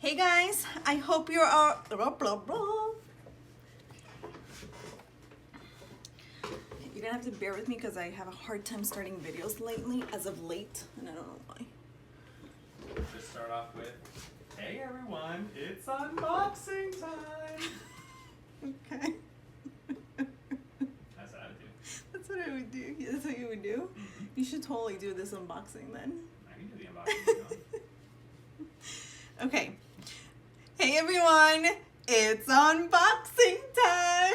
Hey guys, I hope you're all blah, blah, blah. You're gonna have to bear with me because I have a hard time starting videos lately, as of late, and I don't know why. Just start off with, hey everyone, it's unboxing time. Okay. That's what I would do. That's what I would do. Yeah, that's what you would do? Mm-hmm. You should totally do this unboxing then. I can do the unboxing. You know? Okay. Hey everyone, it's unboxing time.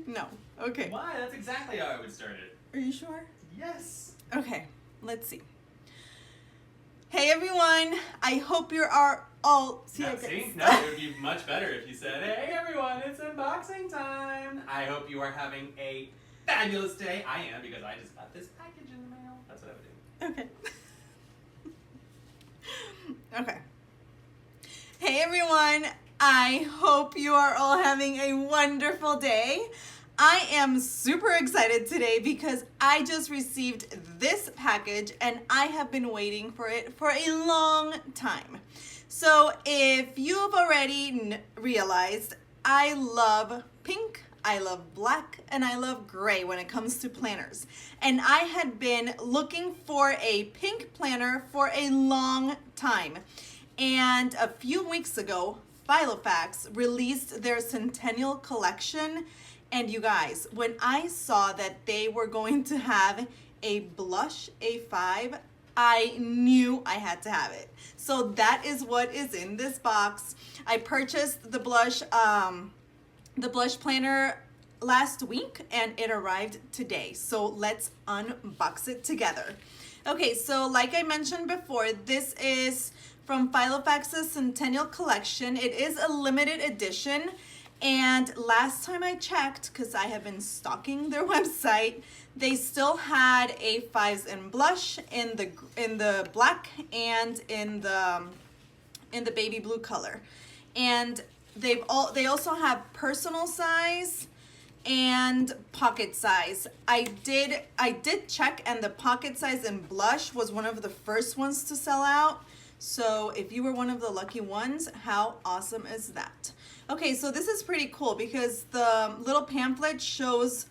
No. Okay. Why? That's exactly how I would start it. Are you sure? Yes. Okay, let's see. Hey everyone, I hope you are all... See, it would be much better if you said, hey everyone, it's unboxing time. I hope you are having a fabulous day. I am, because I just got this package in the mail. That's what I would do. Okay. Okay. Hey everyone, I hope you are all having a wonderful day. I am super excited today because I just received this package and I have been waiting for it for a long time. So if you've already realized, I love pink, I love black, and I love gray when it comes to planners. And I had been looking for a pink planner for a long time. And a few weeks ago, Filofax released their Centennial collection. And you guys, when I saw that they were going to have a blush A5, I knew I had to have it. So that is what is in this box. I purchased the blush planner last week and it arrived today. So let's unbox it together. Okay, so like I mentioned before, this is from Filofax's Centennial collection. It is a limited edition. And last time I checked, because I have been stalking their website, they still had A5s in blush, in the black, and in the baby blue color. And they also have personal size and pocket size. I did check, and the pocket size in blush was one of the first ones to sell out. So if you were one of the lucky ones, how awesome is that? Okay, so this is pretty cool because the little pamphlet shows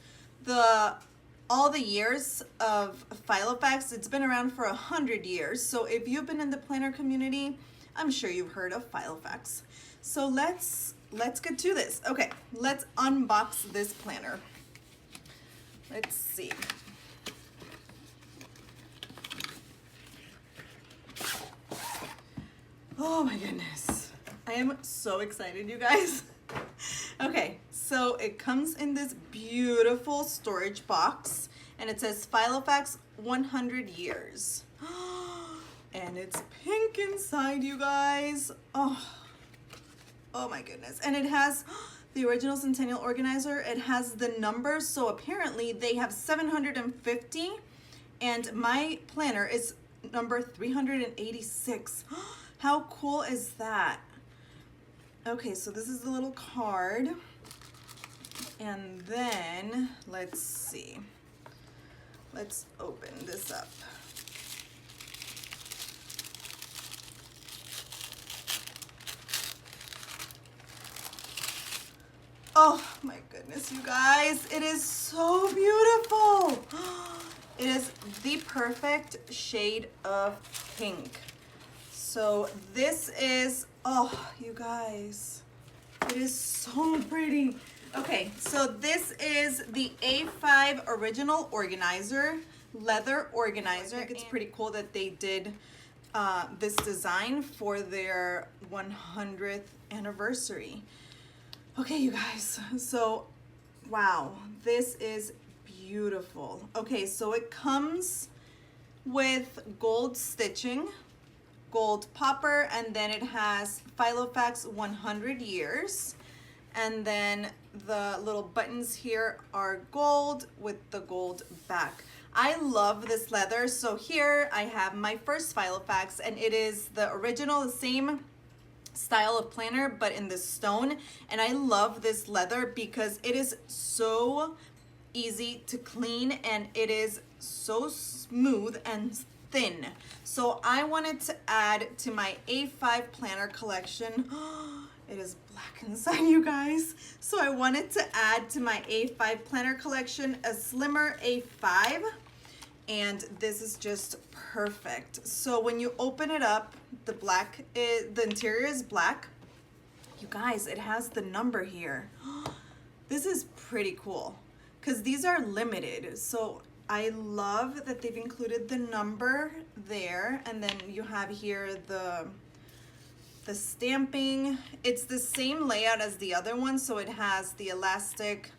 all the years of Filofax. It's been around for 100 years. So if you've been in the planner community, I'm sure you've heard of Filofax. So let's get to this. Okay, let's unbox this planner. Let's see. Oh my goodness. I am so excited, you guys. Okay, so it comes in this beautiful storage box and it says Filofax 100 years. And it's pink inside, you guys. Oh my goodness. And it has the original Centennial organizer. It has the numbers, so apparently they have 750 and my planner is number 386. How cool is that? Okay, so this is the little card. And then, let's see. Let's open this up. Oh my goodness, you guys. It is so beautiful. It is the perfect shade of pink. So this is, oh, you guys, it is so pretty. Okay, so this is the A5 original organizer, leather organizer. I think it's pretty cool that they did this design for their 100th anniversary. Okay, you guys, so wow, this is beautiful. Okay, so it comes with gold stitching, gold popper, and then it has Filofax 100 years. And then the little buttons here are gold with the gold back. I love this leather. So here I have my first Filofax, and it is the original, the same style of planner, but in the stone. And I love this leather because it is so easy to clean and it is so smooth and thin. So I wanted to add to my A5 planner collection. It is black inside, you guys. So I wanted to add to my A5 planner collection a slimmer A5. And this is just perfect. So when you open it up, the interior is black. You guys, it has the number here. This is pretty cool because these are limited. So I love that they've included the number there, and then you have here the stamping. It's the same layout as the other one, so it has the elastic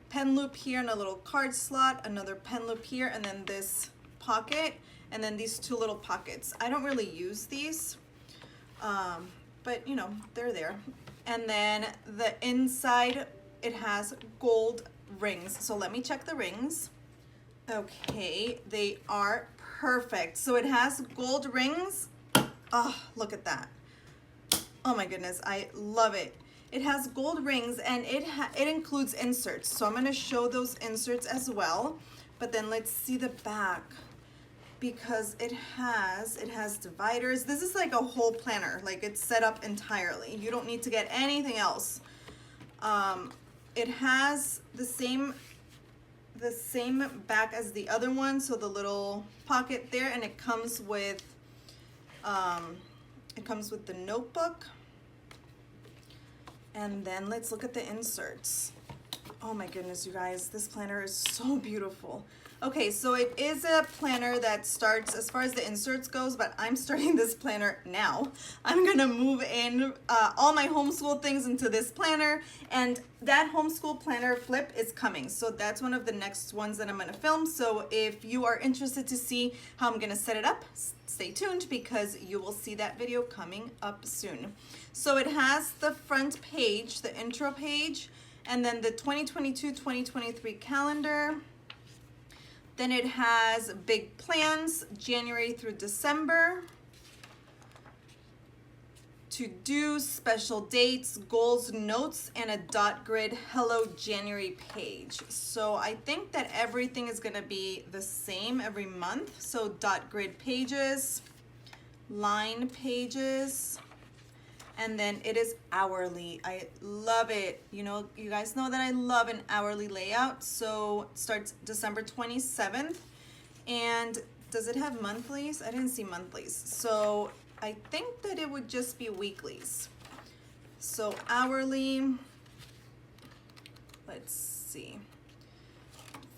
pen loop here and a little card slot, another pen loop here, and then this pocket, and then these two little pockets. I don't really use these, but you know, they're there. And then the inside, it has gold rings. So let me check the rings. Okay, they are perfect. So it has gold rings. Oh, look at that. Oh my goodness, I love it. It has gold rings, and it includes inserts. So I'm gonna show those inserts as well. But then let's see the back, because it has dividers. This is like a whole planner, like it's set up entirely. You don't need to get anything else. It has the same back as the other one, so the little pocket there, and it comes with the notebook. And then let's look at the inserts. Oh my goodness, you guys, this planner is so beautiful. Okay, so it is a planner that starts as far as the inserts goes, but I'm starting this planner now. I'm gonna move in all my homeschool things into this planner, and that homeschool planner flip is coming. So that's one of the next ones that I'm gonna film. So if you are interested to see how I'm gonna set it up, stay tuned, because you will see that video coming up soon. So it has the front page, the intro page, and then the 2022-2023 calendar. Then it has big plans, January through December, to-dos, special dates, goals, notes, and a dot grid Hello January page. So I think that everything is gonna be the same every month. So dot grid pages, line pages, and then it is hourly. I love it. You know, you guys know that I love an hourly layout. So it starts December 27th. And does it have monthlies? I didn't see monthlies. So I think that it would just be weeklies. So hourly, let's see,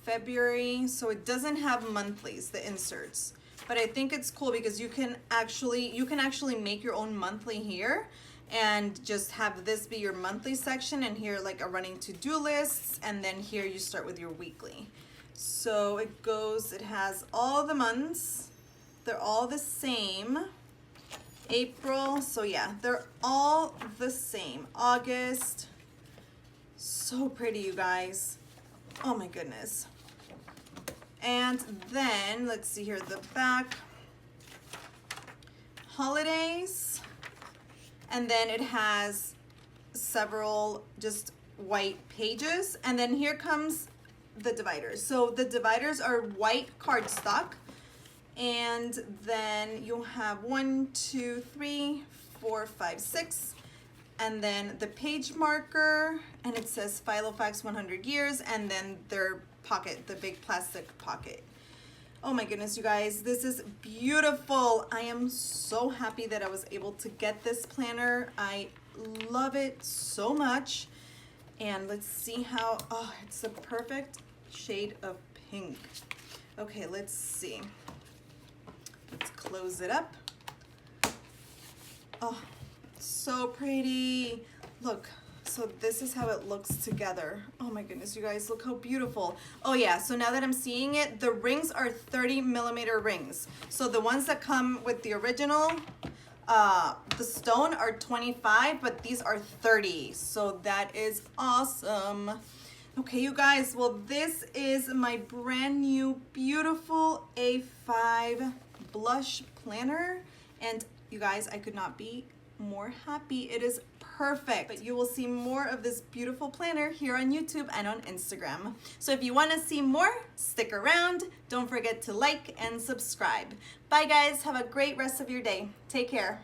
February. So it doesn't have monthlies, the inserts. But I think it's cool because you can actually make your own monthly here, and just have this be your monthly section, and here like a running to-do lists, and then here you start with your weekly. So it has all the months, they're all the same. April, so yeah, they're all the same. August, so pretty, you guys. Oh my goodness. And then let's see here, the back, holidays, and then it has several just white pages, and then here comes the dividers. So the dividers are white cardstock, and then you'll have 1, 2, 3, 4, 5, 6, and then the page marker, and it says Filofax 100 years, and then their pocket, the big plastic pocket. Oh my goodness, you guys, this is beautiful. I am so happy that I was able to get this planner. I love it so much. And let's see how, oh, it's the perfect shade of pink. Okay, let's see. Let's close it up. Oh, so pretty. Look. So this is how it looks together. Oh my goodness, you guys, look how beautiful. Oh yeah, so now that I'm seeing it, the rings are 30mm rings. So the ones that come with the original, the stone, are 25, but these are 30. So that is awesome. Okay, you guys, well, this is my brand new, beautiful A5 blush planner. And you guys, I could not be more happy. It is perfect. But you will see more of this beautiful planner here on YouTube and on Instagram. So if you want to see more, stick around. Don't forget to like and subscribe. Bye guys, have a great rest of your day. Take care.